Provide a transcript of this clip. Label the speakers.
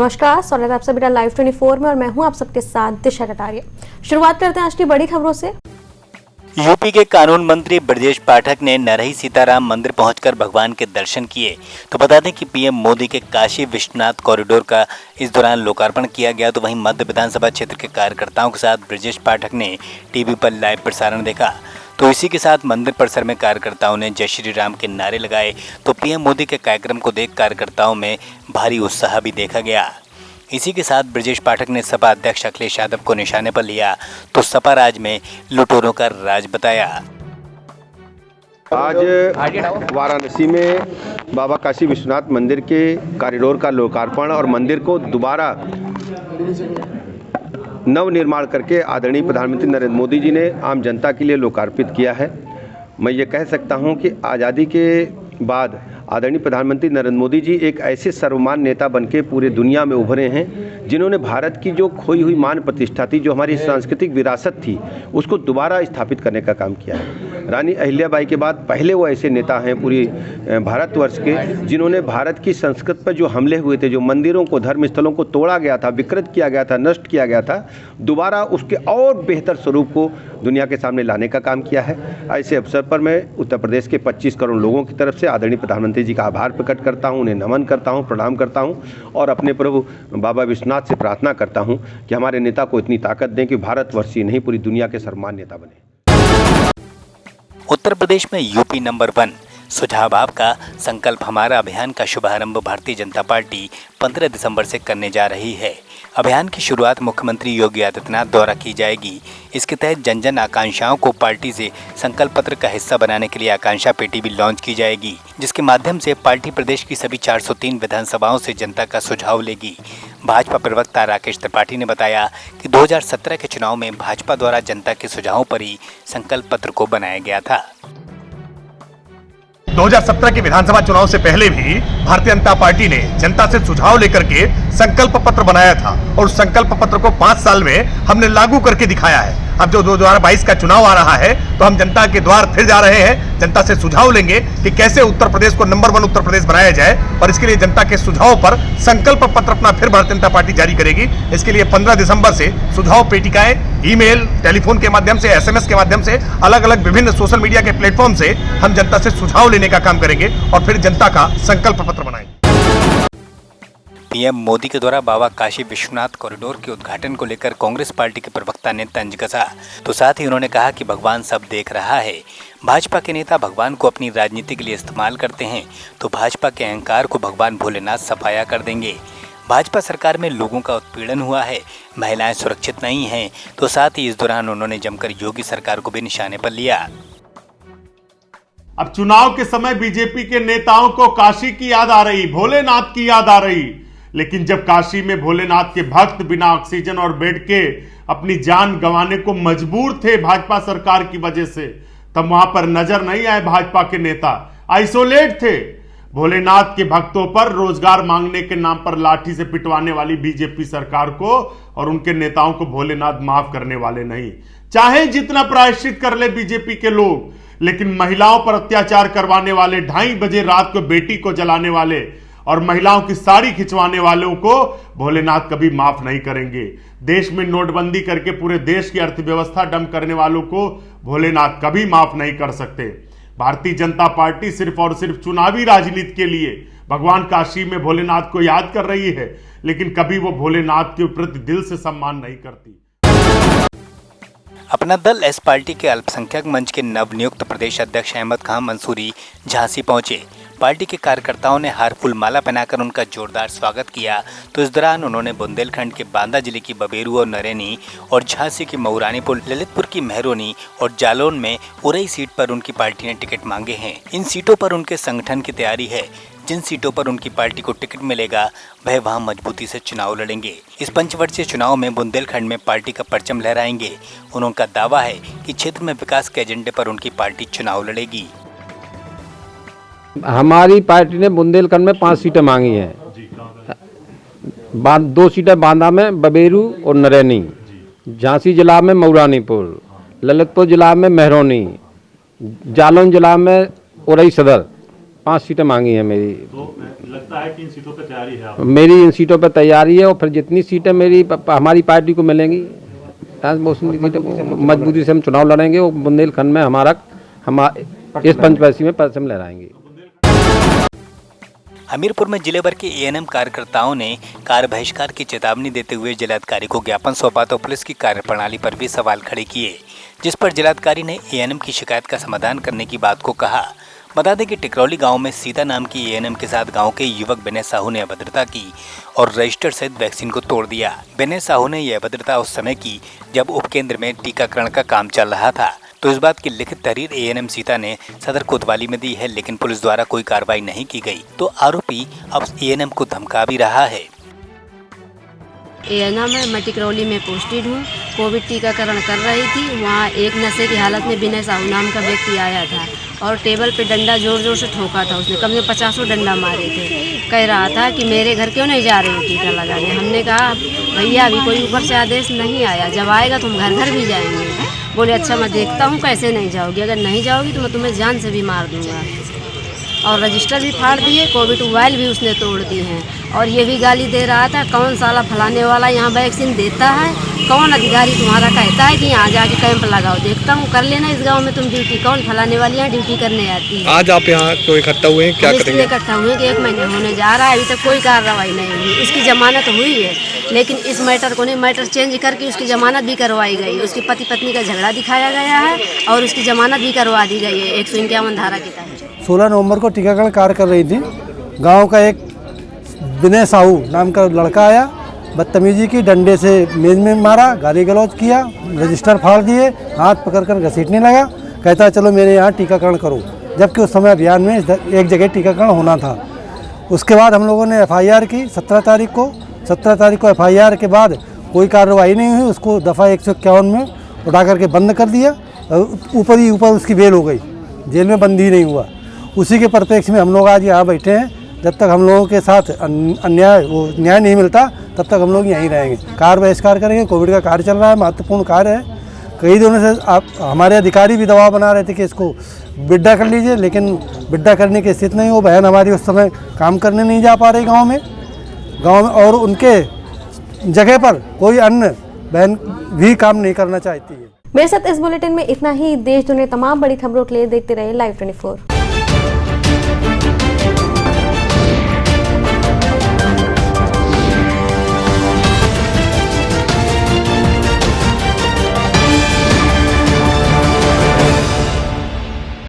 Speaker 1: नमस्कार, स्वागत है आप सभी का लाइव 24 में और मैं हूं आप सबके साथ दिशा कटारिया। शुरुआत करते हैं आज की बड़ी खबरों से।
Speaker 2: यूपी के कानून मंत्री ब्रजेश पाठक ने नरही सीताराम मंदिर पहुंचकर भगवान के दर्शन किए। तो बता दें कि पीएम मोदी के काशी विश्वनाथ कॉरिडोर का इस दौरान लोकार्पण किया गया। तो वहीं मध्य विधानसभा क्षेत्र के कार्यकर्ताओं के साथ ब्रजेश पाठक ने टीवी पर लाइव प्रसारण देखा। तो इसी के साथ मंदिर परिसर में कार्यकर्ताओं ने जय श्री राम के नारे लगाए। तो पीएम मोदी के कार्यक्रम को देख कार्यकर्ताओं में भारी उत्साह भी देखा गया। इसी के साथ ब्रजेश पाठक ने सपा अध्यक्ष अखिलेश यादव को निशाने पर लिया तो सपा राज में लुटेरों का राज बताया।
Speaker 3: आज वाराणसी में बाबा काशी विश्वनाथ मंदिर के कॉरिडोर का लोकार्पण और मंदिर को दोबारा नव निर्माण करके आदरणीय प्रधानमंत्री नरेंद्र मोदी जी ने आम जनता के लिए लोकार्पित किया है। मैं ये कह सकता हूँ कि आज़ादी के बाद आदरणीय प्रधानमंत्री नरेंद्र मोदी जी एक ऐसे सर्वमान्य नेता बनके पूरे दुनिया में उभरे हैं जिन्होंने भारत की जो खोई हुई मान प्रतिष्ठा थी, जो हमारी सांस्कृतिक विरासत थी, उसको दोबारा स्थापित करने का काम किया है। रानी अहिल्याबाई के बाद पहले वो ऐसे नेता हैं पूरी भारतवर्ष के जिन्होंने भारत की संस्कृति पर जो हमले हुए थे, जो मंदिरों को, धर्मस्थलों को तोड़ा गया था, विकृत किया गया था, नष्ट किया गया था, दोबारा उसके और बेहतर स्वरूप को दुनिया के सामने लाने का काम किया है। ऐसे अवसर पर मैं उत्तर प्रदेश के 25 करोड़ लोगों की तरफ से आदरणीय प्रधानमंत्री जी का आभार प्रकट करता हूं, उन्हें नमन करता हूं, प्रणाम करता हूं और अपने प्रभु बाबा विश्वनाथ से प्रार्थना करता हूं कि हमारे नेता को इतनी ताकत दें कि भारतवर्ष ही नहीं पूरी दुनिया के सर्वमान्य नेता बने।
Speaker 2: उत्तर प्रदेश में यूपी नंबर 1 सुझाव आपका संकल्प हमारा अभियान का शुभारंभ भारतीय जनता पार्टी 15 दिसंबर से करने जा रही है। अभियान की शुरुआत मुख्यमंत्री योगी आदित्यनाथ द्वारा की जाएगी। इसके तहत जन जन आकांक्षाओं को पार्टी से संकल्प पत्र का हिस्सा बनाने के लिए आकांक्षा पेटी भी लॉन्च की जाएगी, जिसके माध्यम से पार्टी प्रदेश की सभी 403 विधानसभाओं से जनता का सुझाव लेगी। भाजपा प्रवक्ता राकेश त्रिपाठी ने बताया कि 2017 के चुनाव में भाजपा द्वारा जनता के सुझावों पर ही संकल्प पत्र को बनाया गया था।
Speaker 4: 2017 के विधानसभा चुनाव से पहले भी भारतीय जनता पार्टी ने जनता से सुझाव लेकर के संकल्प पत्र बनाया था और उस संकल्प पत्र को 5 साल में हमने लागू करके दिखाया है। अब जो 2022 का चुनाव आ रहा है तो हम जनता के द्वार फिर जा रहे हैं, जनता से सुझाव लेंगे कि कैसे उत्तर प्रदेश को नंबर 1 उत्तर प्रदेश बनाया जाए और इसके लिए जनता के सुझाव पर संकल्प पत्र अपना फिर भारतीय जनता पार्टी जारी करेगी। इसके लिए 15 दिसंबर से सुझाव पेटिकाएं ईमेल, टेलीफोन के माध्यम से, SMS के माध्यम से, अलग अलग विभिन्न सोशल मीडिया के प्लेटफॉर्म से हम जनता से सुझाव लेने का काम करेंगे और फिर जनता का संकल्प पत्र बनाएंगे।
Speaker 2: पीएम मोदी के द्वारा बाबा काशी विश्वनाथ कॉरिडोर के उद्घाटन को लेकर कांग्रेस पार्टी के प्रवक्ता ने तंज कसा। तो साथ ही उन्होंने कहा कि भगवान सब देख रहा है। भाजपा के नेता भगवान को अपनी राजनीति के लिए इस्तेमाल करते हैं तो भाजपा के अहंकार को भगवान भोलेनाथ सफाया कर देंगे। भाजपा सरकार में लोगों का उत्पीड़न हुआ है, महिलाएं सुरक्षित नहीं हैं। तो साथ ही इस दौरान उन्होंने जमकर योगी सरकार को भी निशाने पर लिया।
Speaker 5: अब चुनाव के समय बीजेपी के नेताओं को काशी की याद आ रही, भोलेनाथ की याद आ रही, लेकिन जब काशी में भोलेनाथ के भक्त बिना ऑक्सीजन और बेड के अपनी जान गंवाने को मजबूर थे भाजपा सरकार की वजह से, तब वहां पर नजर नहीं आए भाजपा के नेता, आइसोलेट थे। भोलेनाथ के भक्तों पर रोजगार मांगने के नाम पर लाठी से पिटवाने वाली बीजेपी सरकार को और उनके नेताओं को भोलेनाथ माफ करने वाले नहीं। चाहे जितना प्रायश्चित कर ले बीजेपी के लोग, लेकिन महिलाओं पर अत्याचार करवाने वाले, 2:30 बजे रात को बेटी को जलाने वाले और महिलाओं की साड़ी खिंचवाने वालों को भोलेनाथ कभी माफ नहीं करेंगे। देश में नोटबंदी करके पूरे देश की अर्थव्यवस्था डंप करने वालों को भोलेनाथ कभी माफ नहीं कर सकते। भारतीय जनता पार्टी सिर्फ और सिर्फ चुनावी राजनीति के लिए भगवान काशी में भोलेनाथ को याद कर रही है, लेकिन कभी वो भोलेनाथ के प्रति दिल से सम्मान नहीं करती।
Speaker 2: अपना दल एस पार्टी के अल्पसंख्यक मंच के नवनियुक्त प्रदेश अध्यक्ष अहमद खान मंसूरी झांसी पहुंचे। पार्टी के कार्यकर्ताओं ने हार फूल माला पहनाकर उनका जोरदार स्वागत किया। तो इस दौरान उन्होंने बुंदेलखंड के बांदा जिले की बबेरू और नरैनी और झांसी की मऊरानीपुर, ललितपुर की मेहरोनी और जालौन में उरई सीट पर उनकी पार्टी ने टिकट मांगे हैं। इन सीटों पर उनके संगठन की तैयारी है। जिन सीटों पर उनकी पार्टी को टिकट मिलेगा वह वहां मजबूती से चुनाव लड़ेंगे। इस पंचवर्षीय चुनाव में बुंदेलखंड में पार्टी का परचम लहराएंगे। उनका दावा है कि क्षेत्र में विकास के एजेंडे पर उनकी पार्टी चुनाव लड़ेगी।
Speaker 6: हमारी पार्टी ने बुंदेलखंड में 5 सीटें मांगी हैं। 2 सीटें बांदा में बबेरू और नरैनी, झांसी जिला में मऊरानीपुर, ललितपुर जिला में मेहरोनी, जालौन जिला में उरई सदर 5 सीटें मांगी हैं मेरी।
Speaker 5: तो लगता है कि इन सीटों पर तैयारी है
Speaker 6: मेरी इन सीटों पर तैयारी है, और फिर जितनी सीटें मेरी हमारी पार्टी को मिलेंगी मजबूती से हम चुनाव लड़ेंगे। और बुंदेलखंड में इस पंचवर्षीय में परचम लहराएंगे।
Speaker 2: हमीरपुर में जिले भर के एएनएम कार्यकर्ताओं ने कार्य बहिष्कार की चेतावनी देते हुए जिलाधिकारी को ज्ञापन सौंपा तो पुलिस की कार्यप्रणाली पर भी सवाल खड़े किए, जिस पर जिलाधिकारी ने एएनएम की शिकायत का समाधान करने की बात को कहा। बता दें कि टिकरौली गांव में सीता नाम की एएनएम के साथ गांव के युवक विनय साहू ने अभद्रता की और रजिस्टर सहित वैक्सीन को तोड़ दिया। विनय साहू ने यह अभद्रता उस समय की जब उपकेंद्र में टीकाकरण का काम चल रहा था, तो इस बात की लिखित तहरीर एएनएम सीता ने सदर कोतवाली में दी है, लेकिन पुलिस द्वारा कोई कार्रवाई नहीं की गई। तो आरोपी अब एएनएम को धमका भी रहा है।
Speaker 7: एएनएम है, मैं टिकरौली में पोस्टेड हूँ। कोविड टीकाकरण कर रही थी। वहाँ एक नशे की हालत में विनय साहू नाम का व्यक्ति आया था और टेबल पे डंडा जोर जोर से ठोका था। उसने कम से कम 50 डंडा मारे थे। कह रहा था कि मेरे घर क्यों नहीं जा रहे हो टीका लगाने। हमने कहा भैया अभी कोई ऊपर से आदेश नहीं आया, जब आएगा तो हम घर घर भी जाएंगे। बोले अच्छा मैं देखता हूँ कैसे नहीं जाओगी, अगर नहीं जाओगी तो मैं तुम्हें जान से भी मार दूँगा। और रजिस्टर भी फाड़ दिए, कोविड मोबाइल भी उसने तोड़ दी हैं। और ये भी गाली दे रहा था कौन साला फलाने वाला यहाँ वैक्सीन देता है, कौन अधिकारी तुम्हारा कहता है कि यहाँ जाके कैंप लगाओ। देखता हूँ कर लेना इस गांव में तुम ड्यूटी, कौन फलाने वाली यहाँ ड्यूटी करने आती है।
Speaker 8: आज आप यहाँ तो इकट्ठा हुए हैं, क्या करेंगे?
Speaker 7: इकट्ठा हुए कि 1 महीने होने जा रहा है, अभी तक कोई कार्रवाई नहीं हुई। इसकी जमानत हुई है लेकिन इस मैटर को नहीं, मैटर चेंज करके उसकी जमानत भी करवाई गई। उसकी पति पत्नी का झगड़ा दिखाया गया है और उसकी जमानत भी करवा दी गई है 151 धारा के तहत।
Speaker 9: 16 नवंबर को टीकाकरण कार्य कर रही थी। गांव का एक विनय साहू नाम का लड़का आया, बदतमीजी की, डंडे से मेज में मारा, गाली गलौज किया, रजिस्टर फाड़ दिए, हाथ पकड़कर घसीटने लगा। कहता चलो मेरे यहाँ टीकाकरण करो, जबकि उस समय अभियान में एक जगह टीकाकरण होना था। उसके बाद हम लोगों ने एफआईआर की 17 तारीख को एफआईआर के बाद कोई कार्रवाई नहीं हुई। उसको दफ़ा 151 में उठा करके बंद कर दिया। ऊपर ही ऊपर उसकी बेल हो गई, जेल में बंद ही नहीं हुआ। उसी के परिप्रेक्ष्य में हम लोग आज यहाँ बैठे हैं। जब तक हम लोगों के साथ न्याय नहीं मिलता तब तक हम लोग यहीं रहेंगे, कार्य बहिष्कार करेंगे। कोविड का कार्य चल रहा है, महत्वपूर्ण कार्य है। कई दिनों से हमारे अधिकारी भी दबाव बना रहे थे कि इसको बिड्डा कर लीजिए, लेकिन बिड्डा करने की स्थिति नहीं। वो बहन हमारी उस समय काम करने नहीं जा पा रही गाँव में, और उनके जगह पर कोई अन्य बहन भी काम नहीं करना चाहती है।
Speaker 1: मेरे साथ इस बुलेटिन में इतना ही। देश दुनिया तमाम बड़ी खबरों के लिए देखते रहे Live 24।